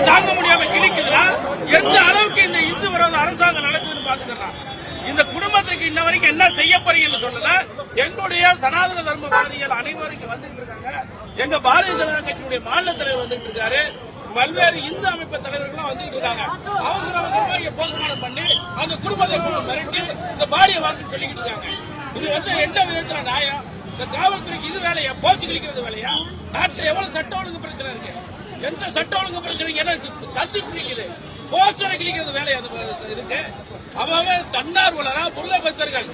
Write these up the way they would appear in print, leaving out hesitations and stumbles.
தாங்க முடியாம கிழிக்குதுன்னா எந்த அளவுக்கு இந்த இந்து விரோத அரசாங்கம் நடக்குதுன்னு பாத்துக்கலாம். இந்த குடும்பத்துக்கு இன்ன வரைக்கும் என்ன செய்ய போறீங்கன்னு சொல்லல. எங்களுடைய சனாதன தர்மவாதிகள் அனைவரும் வந்துட்டு இருக்காங்க. எங்க பாரதிய ஜனதா கட்சியுடைய மாநில தலைவர் வந்துட்டு இருக்காரு. பல்வேறு இந்து அமைப்பு தலைவர்கள் வந்துட்டு இருக்காங்க. அவசர அவசரமா இங்க போஸ்ட்மார்ட்டம் பண்ணி அந்த குடும்பத்தை மிரட்டி இந்த பாடியை வாங்கி சொல்லிக்கிட்டு இருக்காங்க. இது எந்த விதத்துல நியாயம்? இந்த காவல்துறைக்கு இது வேலையா? போச்சு கிழிக்கிறது வேலையா? நாட்டில் எவ்வளவு சட்ட ஒழுங்கு பிரச்சனை இருக்கு? எந்த சட்ட ஒழுங்கு பிரச்சனைக்கு என்ன சந்தி பிடிக்குது? போஸ்டரை கிழிக்கிறது வேலை இருக்கு. அவன் தன்னார்வலரா முருகபக்தர்கள்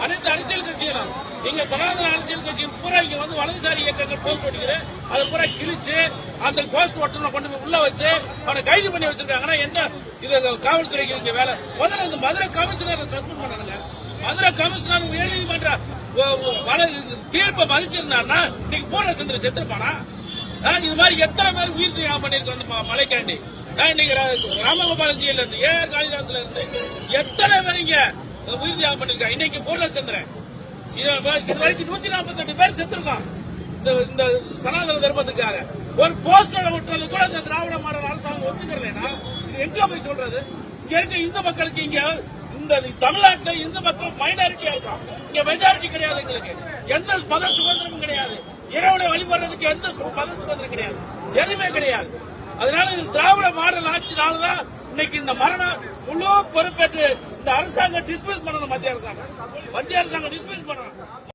அனைத்து அரசியல் கட்சிகளும் இங்க சனாதன அரசியல் கட்சிகள் பூரா இங்க வந்து வலதுசாரி இயக்கங்கள் போஸ்ட் ஓட்டிக்குது. அதை பூரா கிழிச்சு அந்த போஸ்ட் ஓட்டனை கொண்டு போய் உள்ள வச்சு அவனை கைது பண்ணி வச்சிருக்காங்கன்னா என்ன இது காவல்துறைக்கு இங்க வேலை? முதல்ல இந்த மதுரை கமிஷனரை சஸ்பெண்ட் பண்ணானுங்க. மதுரை கமிஷனர் உயர்நீதிமன்ற தீர்ப்பை மதிச்சிருந்தாருன்னா இன்னைக்கு பூர்ணச்சந்திரன் செத்துருப்பானா? இது மாதிரி எத்தனை பேர் உயிர் தியாகம் பண்ணிருக்கோம் மலைக்காண்டி. இன்னைக்கு ராமகோபாலஜியில இருந்து ஏஆர் காளிதாஸ்ல இருந்து எத்தனை பேர் இங்க உயிர் தியாகம் பண்ணிருக்காங்க. இன்னைக்கு பூர்ணச்சந்திரன் இது வரைக்கும் 148 பேர் செத்துருக்கான் இந்த சனாதன தர்மத்துக்காக. ஒரு போஸ்டரை விட்டுறது கூட இந்த திராவிட மாடல் அரசாங்கம் ஒத்துக்கிறேன்னா இது எங்க போய் சொல்றது? இங்க இருக்க இந்து மக்களுக்கு இங்க இந்த தமிழ்நாட்டில் இந்து மக்கள் மைனாரிட்டியா இருக்கும். இங்க மெஜாரிட்டி கிடையாது. எங்களுக்கு எந்த மத சுதந்திரமும் கிடையாது. இறைவனை வழிபடுறதுக்கு எந்த மத சுதந்திரம் கிடையாது. எதுவுமே கிடையாது. அதனால திராவிட மாடல் ஆட்சினாலதான் இன்னைக்கு இந்த மரணம் முழு பொறுப்பேற்று இந்த அரசாங்கம் டிஸ்மிஸ் பண்ணணும். மத்திய அரசாங்கம் டிஸ்மிஸ் பண்ணணும்.